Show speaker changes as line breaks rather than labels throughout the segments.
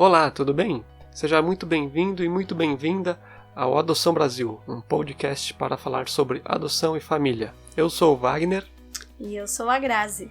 Olá, tudo bem? Seja muito bem-vindo e muito bem-vinda ao Adoção Brasil, um podcast para falar sobre adoção e família. Eu sou o Wagner.
E eu sou a Grazi.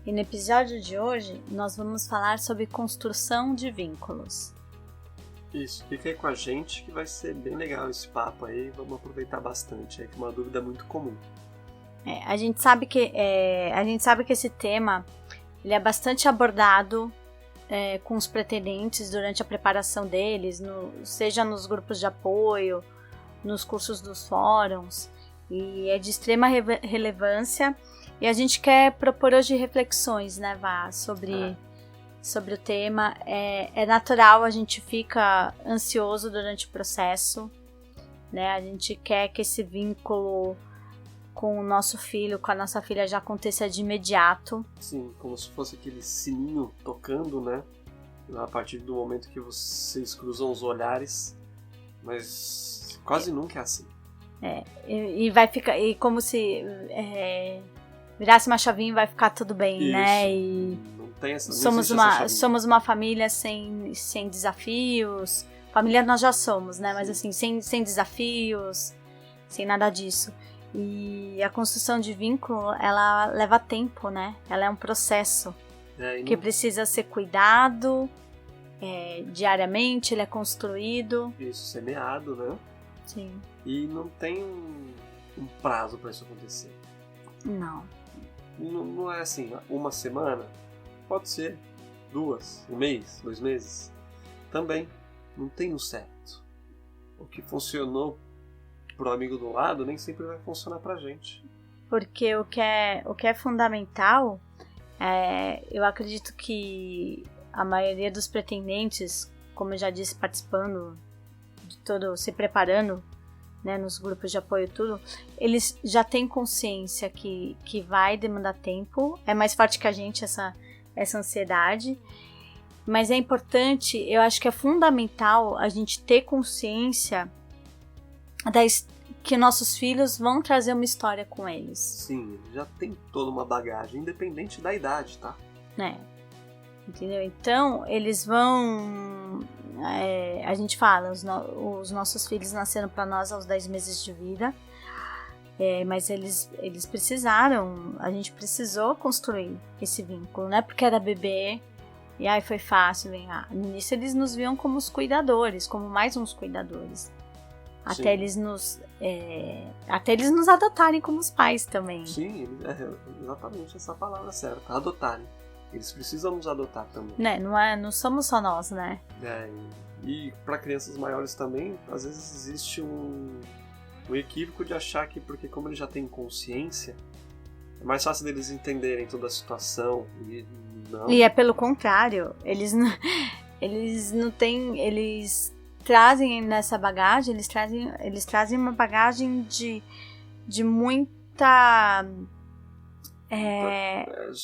E no episódio de hoje, nós vamos falar sobre construção de vínculos.
Isso, fica aí com a gente que vai ser bem legal esse papo aí, vamos aproveitar bastante, é uma dúvida muito comum.
A gente sabe que esse tema ele é bastante abordado com os pretendentes durante a preparação deles, seja nos grupos de apoio, nos cursos dos fóruns, e é de extrema relevância. E a gente quer propor hoje reflexões, né, Vá, sobre o tema. É natural, a gente fica ansioso durante o processo, né? A gente quer que esse vínculo com o nosso filho, com a nossa filha já aconteça de imediato.
Sim, como se fosse aquele sininho tocando, né? A partir do momento que vocês cruzam os olhares, mas quase nunca é assim.
E vai ficar, e como se virasse uma chavinha e vai ficar tudo bem,
isso,
né? E
não tem essa,
somos uma família sem desafios. Família nós já somos, né? Mas assim, sem desafios, sem nada disso. E a construção de vínculo, ela leva tempo, né? Ela é um processo que precisa ser cuidado diariamente, ele é construído.
Isso, semeado, né?
Sim.
E não tem um prazo para isso acontecer. Não é assim, uma semana, pode ser 2, um mês, 2 meses. Também não tem um certo. O que funcionou pro amigo do lado nem sempre vai funcionar pra gente.
Porque o que é fundamental, eu acredito que a maioria dos pretendentes, como eu já disse, participando de todo, se preparando, né, nos grupos de apoio e tudo, eles já têm consciência que vai demandar tempo, é mais forte que a gente essa ansiedade, mas é importante, eu acho que é fundamental a gente ter consciência que nossos filhos vão trazer uma história com eles.
Sim, já tem toda uma bagagem, independente da idade, tá?
Entendeu? Então, eles vão... a gente fala, os nossos filhos nasceram para nós aos 10 meses de vida, mas eles precisaram, a gente precisou construir esse vínculo, não é porque era bebê, e aí foi fácil, no início eles nos viam como os cuidadores, como mais uns cuidadores. Até eles nos adotarem como os pais também.
Sim, exatamente essa palavra certa, adotarem. Eles precisam nos adotar também.
Não somos só nós, né?
E para crianças maiores também, às vezes existe um equívoco de achar que, porque como eles já têm consciência, é mais fácil deles entenderem toda a situação. E
é pelo contrário, eles não têm... Eles trazem nessa bagagem, eles trazem uma bagagem de muita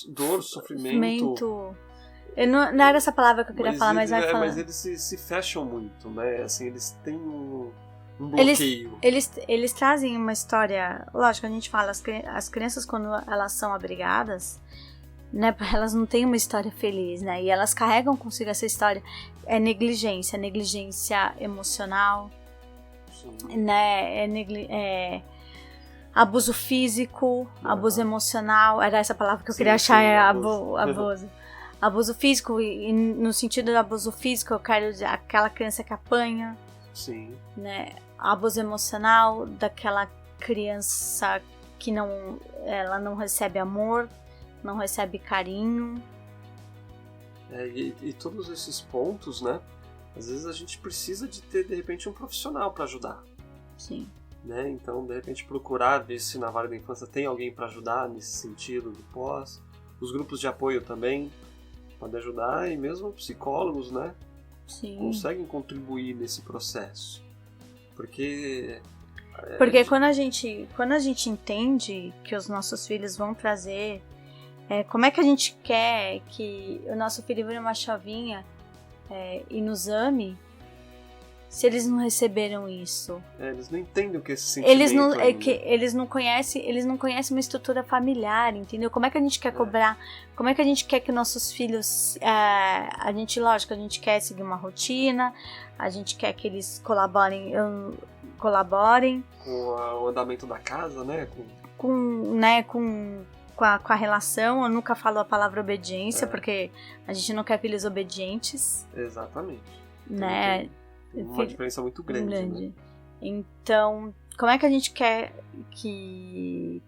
dor, sofrimento.
Não era essa palavra que eu queria falar, mas vai falando.
Mas eles se fecham muito, né? Assim, eles têm um bloqueio.
Eles trazem uma história. Lógico, a gente fala, as crianças, quando elas são abrigadas, né, elas não têm uma história feliz, né? E elas carregam consigo essa história. É negligência emocional, né? Abuso físico, abuso emocional. Era essa palavra que eu queria achar, abuso. Abuso físico, e no sentido do abuso físico, eu quero dizer aquela criança que apanha.
Sim. Né?
Abuso emocional, daquela criança que ela não recebe amor, não recebe carinho.
E todos esses pontos, né? Às vezes a gente precisa de ter, de repente, um profissional para ajudar.
Sim.
Né? Então, de repente, procurar ver se na vara da infância tem alguém para ajudar nesse sentido do pós. Os grupos de apoio também podem ajudar, e mesmo psicólogos, né?
Sim.
Conseguem contribuir nesse processo. Porque
quando a gente entende que os nossos filhos vão trazer... como é que a gente quer que o nosso filho vire uma chavinha e nos ame se eles não receberam isso?
Eles não entendem o que é esse sentimento.
Eles não conhecem uma estrutura familiar, entendeu? Como é que a gente quer cobrar? Como é que a gente quer que nossos filhos... a gente quer seguir uma rotina, a gente quer que eles colaborem
Com o andamento da casa, né?
Com a relação. Eu nunca falo a palavra obediência, porque a gente não quer filhos obedientes.
Exatamente.
Né?
Tem uma diferença muito grande. Né?
Então, como é que a gente quer que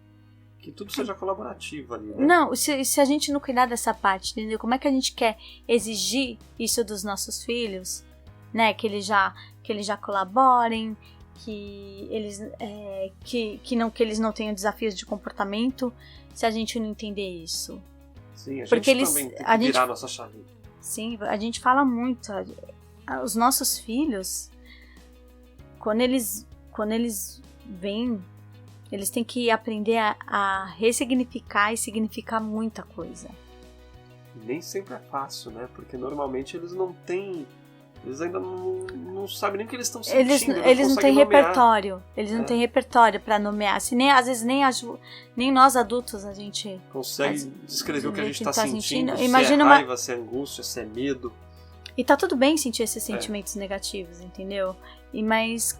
tudo seja colaborativo ali, né?
Não, se a gente não cuidar dessa parte, entendeu? Como é que a gente quer exigir isso dos nossos filhos, né? Que eles já colaborem, que eles não tenham desafios de comportamento, se a gente não entender isso.
Sim, a gente também tem que virar a nossa chave.
Sim, a gente fala muito. Os nossos filhos, quando eles vêm, eles têm que aprender a ressignificar e significar muita coisa.
Nem sempre é fácil, né? Porque normalmente eles não têm... Eles ainda não sabem nem o que eles estão sentindo.
Eles não têm repertório. Eles não têm repertório para nomear. Às vezes nem nós adultos a gente...
consegue descrever o que a gente está sentindo. Se
Imagina
é raiva, se é angústia, se é medo.
E tá tudo bem sentir esses sentimentos negativos, entendeu?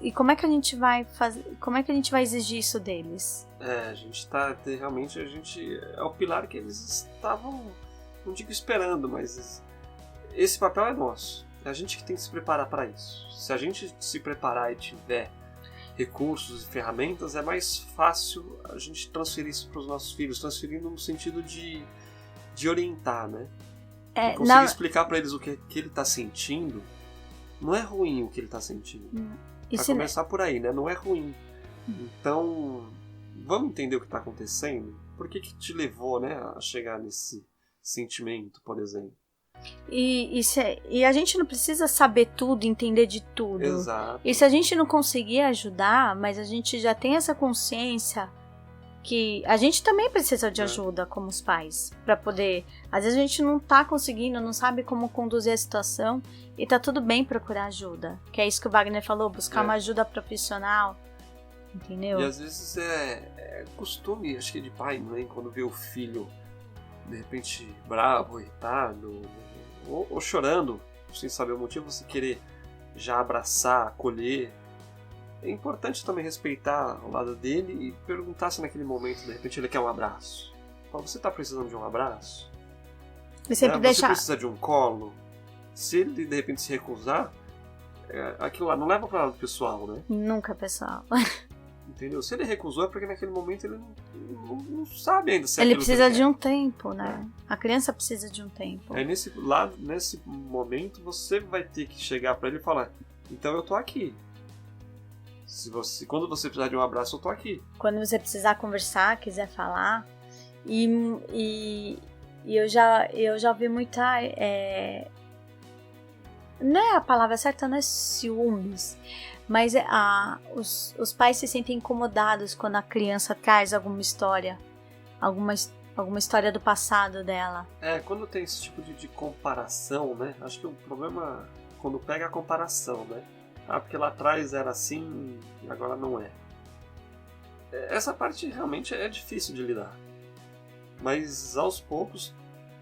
E como é que a gente vai fazer? Como é que a gente vai exigir isso deles?
A gente tá realmente, é o pilar que eles estavam, não digo esperando, mas esse papel é nosso. É a gente que tem que se preparar para isso. Se a gente se preparar e tiver recursos e ferramentas, é mais fácil a gente transferir isso para os nossos filhos, transferindo no sentido de orientar, né? Conseguir explicar para eles o que ele tá sentindo. Não é ruim o que ele tá sentindo. Vai começar por aí, né? Não é ruim. Então, vamos entender o que tá acontecendo? Por que te levou, né, a chegar nesse sentimento, por exemplo?
E a gente não precisa saber tudo, entender de tudo.
Exato.
E se a gente não conseguir ajudar, mas a gente já tem essa consciência que a gente também precisa de ajuda como os pais, para poder... Às vezes a gente não tá conseguindo, não sabe como conduzir a situação, e tá tudo bem procurar ajuda. Que é isso que o Wagner falou, buscar uma ajuda profissional, entendeu?
E às vezes é costume, acho que de pai e mãe, quando vê o filho de repente bravo, irritado, ou chorando, sem saber o motivo, você querer já abraçar, acolher. É importante também respeitar o lado dele e perguntar se naquele momento, de repente, ele quer um abraço. Você está precisando de um abraço?
E sempre
Você precisa de um colo? Se ele, de repente, se recusar, aquilo lá não leva para o lado pessoal, né?
Nunca pessoal.
Entendeu? Se ele recusou é porque naquele momento ele não sabe ainda se
ele precisa de um tempo, né? A criança precisa de um tempo.
Aí nesse momento você vai ter que chegar para ele e falar: então eu tô aqui. Quando você precisar de um abraço, eu tô aqui.
Quando você precisar conversar, quiser falar. E eu já ouvi muita... não é a palavra certa, não é ciúmes. Mas os pais se sentem incomodados quando a criança traz alguma história. Alguma história do passado dela.
Quando tem esse tipo de comparação, né? Acho que o problema é quando pega a comparação, né? Porque lá atrás era assim e agora não é. Essa parte realmente é difícil de lidar. Mas aos poucos,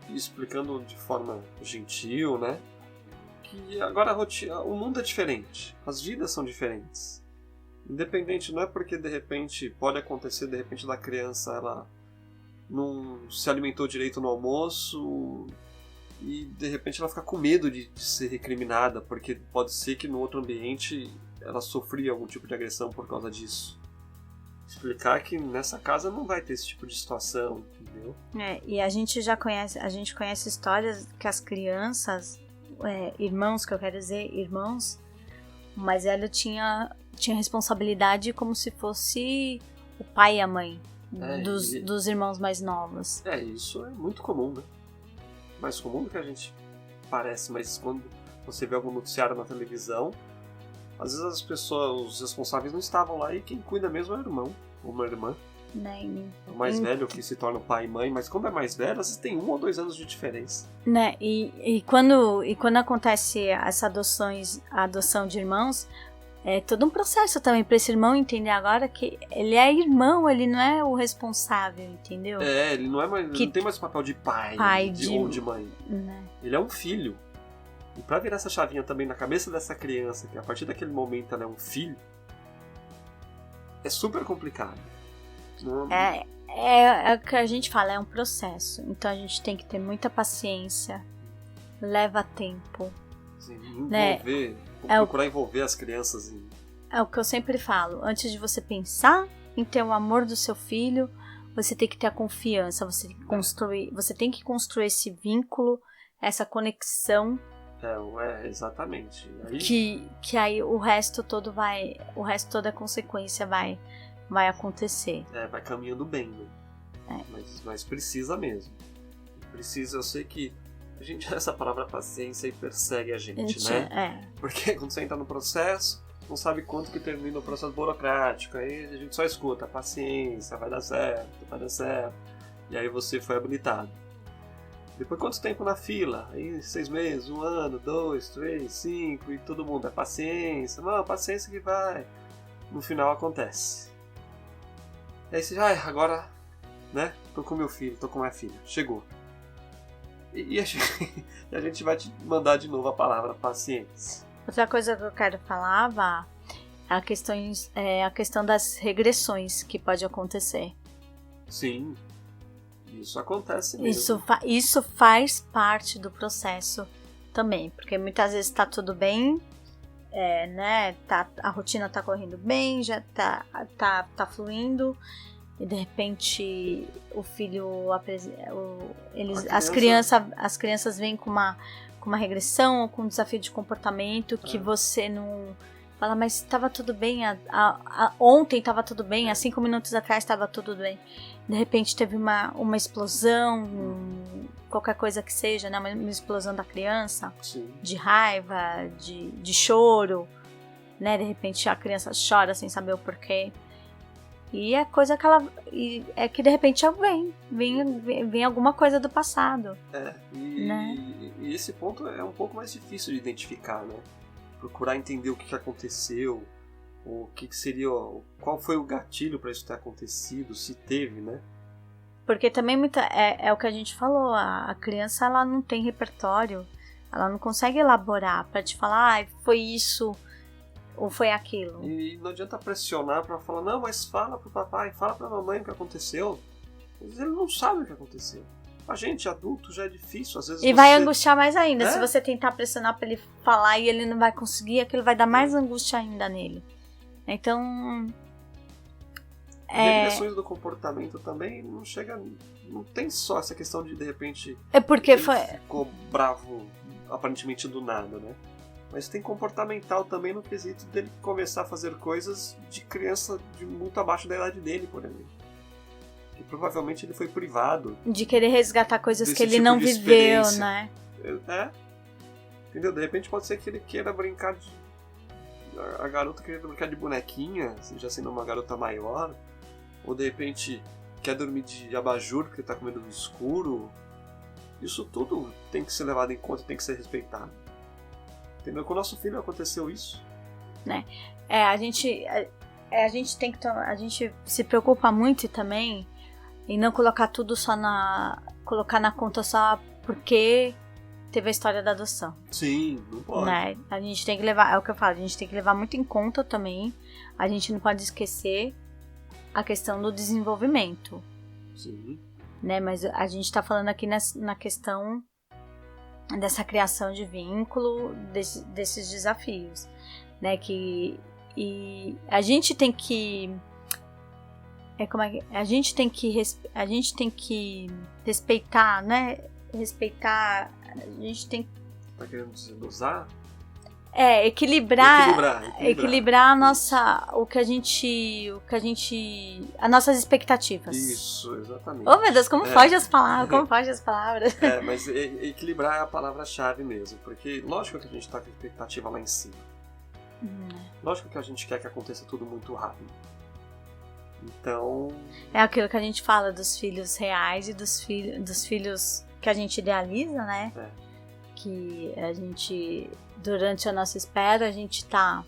explicando de forma gentil, né? Que agora o mundo é diferente. As vidas são diferentes. Independente, não é porque de repente pode acontecer, de repente da criança ela não se alimentou direito no almoço e de repente ela fica com medo de ser recriminada, porque pode ser que no outro ambiente ela sofria algum tipo de agressão por causa disso. Explicar que nessa casa não vai ter esse tipo de situação, entendeu?
E a gente conhece histórias que as crianças, irmãos, que eu quero dizer, irmãos, o mais velho tinha responsabilidade como se fosse o pai e a mãe dos irmãos mais novos.
Isso é muito comum, né? Mais comum do que a gente parece, mas quando você vê algum noticiário na televisão, às vezes as pessoas, os responsáveis não estavam lá e quem cuida mesmo é o irmão ou uma irmã.
né?
O mais velho que se torna pai e mãe, mas quando é mais velho, às vezes tem 1 ou 2 anos de diferença.
Né? E quando acontece essa adoção de irmãos, é todo um processo também para esse irmão entender agora que ele é irmão, ele não é o responsável, entendeu?
Ele não é mais, ele não tem mais o papel de pai ou de mãe.
Né?
Ele é um filho. E pra virar essa chavinha também na cabeça dessa criança, que a partir daquele momento ela é um filho, é super complicado.
É o que a gente fala, é um processo. Então a gente tem que ter muita paciência, leva tempo.
Assim, procurar envolver as crianças em...
É o que eu sempre falo, antes de você pensar em ter o amor do seu filho, você tem que ter a confiança, você tem que construir esse vínculo, essa conexão.
Exatamente. Aí...
Que aí o resto toda a consequência vai acontecer.
Vai caminhando bem, né? Mas precisa mesmo. Eu sei que essa palavra paciência aí persegue a gente, né? Porque quando você entra no processo, não sabe quanto que termina o processo burocrático, aí a gente só escuta, paciência, vai dar certo. E aí você foi habilitado. Depois quanto tempo na fila? Aí 6 meses, 1 ano, 2, 3, 5 e todo mundo, paciência. Não, paciência que vai. No final acontece. E aí você agora, né? Tô com meu filho, tô com minha filha. Chegou. E a gente vai te mandar de novo a palavra paciência.
Outra coisa que eu quero falar, Vá, é a questão das regressões que pode acontecer.
Sim. Isso acontece mesmo.
Isso faz parte do processo também, porque muitas vezes tá tudo bem, né? A rotina tá correndo bem, já tá fluindo, e de repente o filho, as crianças vêm com uma regressão ou com um desafio de comportamento que você não fala, mas estava tudo bem, ontem estava tudo bem, há 5 minutos atrás estava tudo bem. De repente teve uma explosão, qualquer coisa que seja, né? Uma explosão da criança.
Sim. De
raiva, de choro, né? De repente a criança chora sem saber o porquê. E é coisa que é que de repente vem alguma coisa do passado.
E esse ponto é um pouco mais difícil de identificar, né? Procurar entender o que aconteceu, o que seria, qual foi o gatilho para isso ter acontecido, se teve, né?
Porque também é o que a gente falou, a criança ela não tem repertório, ela não consegue elaborar para te falar, foi isso ou foi aquilo.
E não adianta pressionar para falar, não, mas fala pro papai, fala pra mamãe o que aconteceu. Às vezes ele não sabe o que aconteceu. A gente, adulto, já é difícil, às vezes.
E vai angustiar mais ainda. Se você tentar pressionar pra ele falar e ele não vai conseguir, aquilo vai dar mais angústia ainda nele. Então.
Regressões do comportamento também não tem só essa questão de repente.
É porque
ele ficou bravo aparentemente do nada, né? Mas tem comportamental também no quesito dele começar a fazer coisas de criança de muito abaixo da idade dele, por exemplo. Que provavelmente ele foi privado.
De querer resgatar coisas que ele não viveu, né?
Entendeu? De repente pode ser que ele queira brincar a garota queira brincar de bonequinha, já sendo uma garota maior. Ou de repente quer dormir de abajur porque tá com medo do escuro. Isso tudo tem que ser levado em conta, tem que ser respeitado. Entendeu? Com o nosso filho aconteceu isso.
Né? A gente tem que a gente se preocupa muito também em não colocar tudo só colocar na conta só porque teve a história da adoção.
Sim, não pode.
Né? A gente tem que levar, é o que eu falo, a gente tem que levar muito em conta também. A gente não pode esquecer a questão do desenvolvimento.
Sim.
Né? Mas a gente tá falando aqui na questão dessa criação de vínculo, desses desafios, né? E a gente tem que a gente tem que respeitar, né? Respeitar, a gente tem.
Tá querendo dizer dosar?
Equilibrar a nossa, as nossas expectativas.
Isso, exatamente.
Oh, meu Deus, como foge as palavras,
Mas equilibrar é a palavra-chave mesmo, porque lógico que a gente tá com expectativa lá em cima. Lógico que a gente quer que aconteça tudo muito rápido. Então...
É aquilo que a gente fala dos filhos reais e dos filhos que a gente idealiza, né? Que a gente, durante a nossa espera, a gente tá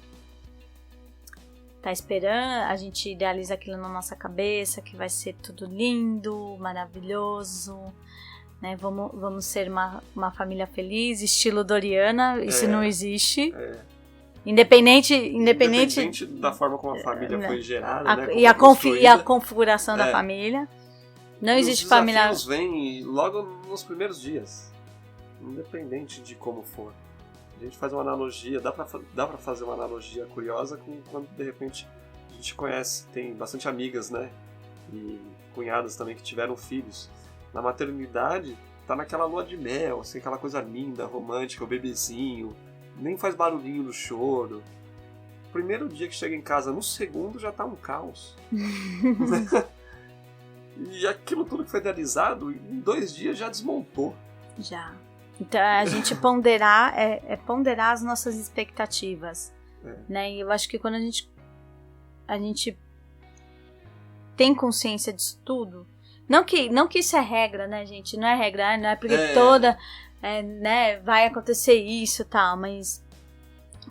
esperando, a gente idealiza aquilo na nossa cabeça, que vai ser tudo lindo, maravilhoso, né? Vamos ser uma família feliz, estilo Doriana, isso não existe. Independente
da forma como a família foi gerada, né?
E a configuração da família. Não existe família...
Os desafios vêm logo nos primeiros dias, independente de como for. A gente faz uma analogia, dá pra fazer uma analogia curiosa com quando de repente a gente conhece, tem bastante amigas, né? E cunhadas também que tiveram filhos. Na maternidade, tá naquela lua de mel, assim, aquela coisa linda, romântica, o bebezinho, nem faz barulhinho no choro. Primeiro dia que chega em casa, no segundo já tá um caos. E aquilo tudo que foi idealizado, em 2 dias já desmontou.
Já. Então a gente ponderar ponderar as nossas expectativas, né? E eu acho que quando a gente tem consciência disso tudo, não que isso é regra, né, gente? Não é regra, não é porque né, vai acontecer isso e tal, mas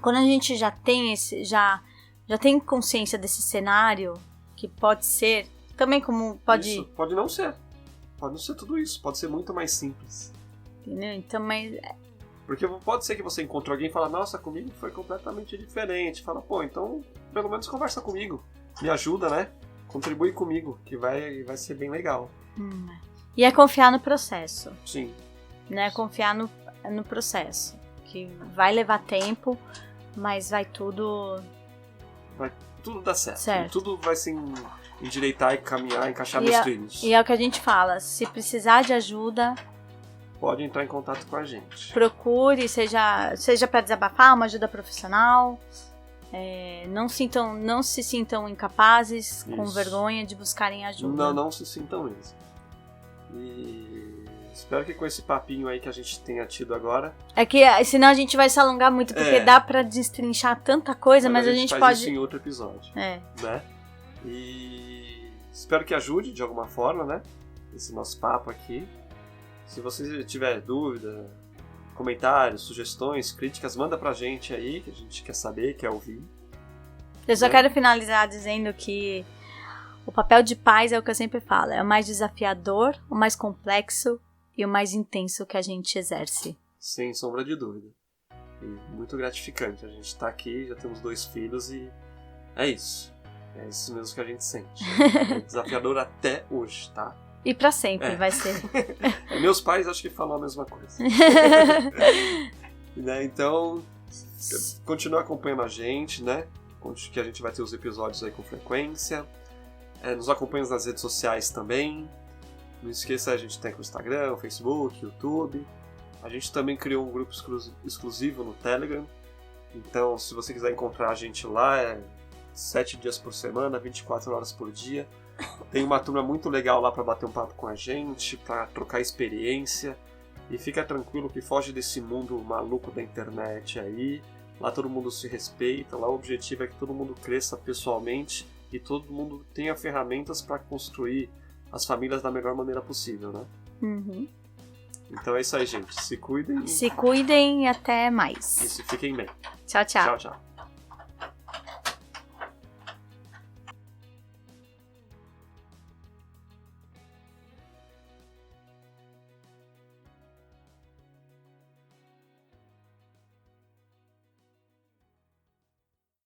quando a gente já tem já tem consciência desse cenário, que pode ser, também como pode...
Isso, pode não ser tudo isso, pode ser muito mais simples.
Entendeu? Então, mas...
Porque pode ser que você encontre alguém e fala, nossa, comigo foi completamente diferente. Fala, pô, então pelo menos conversa comigo, me ajuda, né? Contribui comigo, que vai ser bem legal.
E é confiar no processo.
Sim.
Né? Confiar no processo. Que vai levar tempo, mas vai tudo
dar certo. Tudo vai se endireitar e caminhar, encaixar nos trilhos.
E é o que a gente fala, se precisar de ajuda...
Pode entrar em contato com a gente.
Procure, seja para desabafar, uma ajuda profissional. Não se sintam incapazes, com vergonha de buscarem ajuda.
Não se sintam mesmo. E espero que com esse papinho aí que a gente tenha tido agora... É que
senão a gente vai se alongar muito, porque dá para destrinchar tanta coisa, mas a gente
faz
pode...
isso em outro episódio. Né? E espero que ajude de alguma forma, né? Esse nosso papo aqui. Se você tiver dúvida, comentários, sugestões, críticas, manda pra gente aí, que a gente quer saber, quer ouvir.
Eu só quero finalizar dizendo que o papel de pais é o que eu sempre falo, é o mais desafiador, o mais complexo e o mais intenso que a gente exerce. Sem
sombra de dúvida. E muito gratificante. A gente tá aqui, já temos 2 filhos e é isso. É isso mesmo que a gente sente. É desafiador até hoje, tá?
E pra sempre vai ser.
Meus pais acho que falam a mesma coisa. Né? Então, continua acompanhando a gente, né? Que a gente vai ter os episódios aí com frequência. Nos acompanha nas redes sociais também. Não esqueça, a gente tem o Instagram, o Facebook, o YouTube. A gente também criou um grupo exclusivo no Telegram. Então, se você quiser encontrar a gente lá, 7 dias por semana, 24 horas por dia. Tem uma turma muito legal lá para bater um papo com a gente, para trocar experiência. E fica tranquilo que foge desse mundo maluco da internet aí. Lá todo mundo se respeita, lá o objetivo é que todo mundo cresça pessoalmente e todo mundo tenha ferramentas para construir as famílias da melhor maneira possível, né? Então é isso aí, gente. Se cuidem. Se cuidem e até mais. Isso, fiquem bem. Tchau, tchau. Tchau, tchau.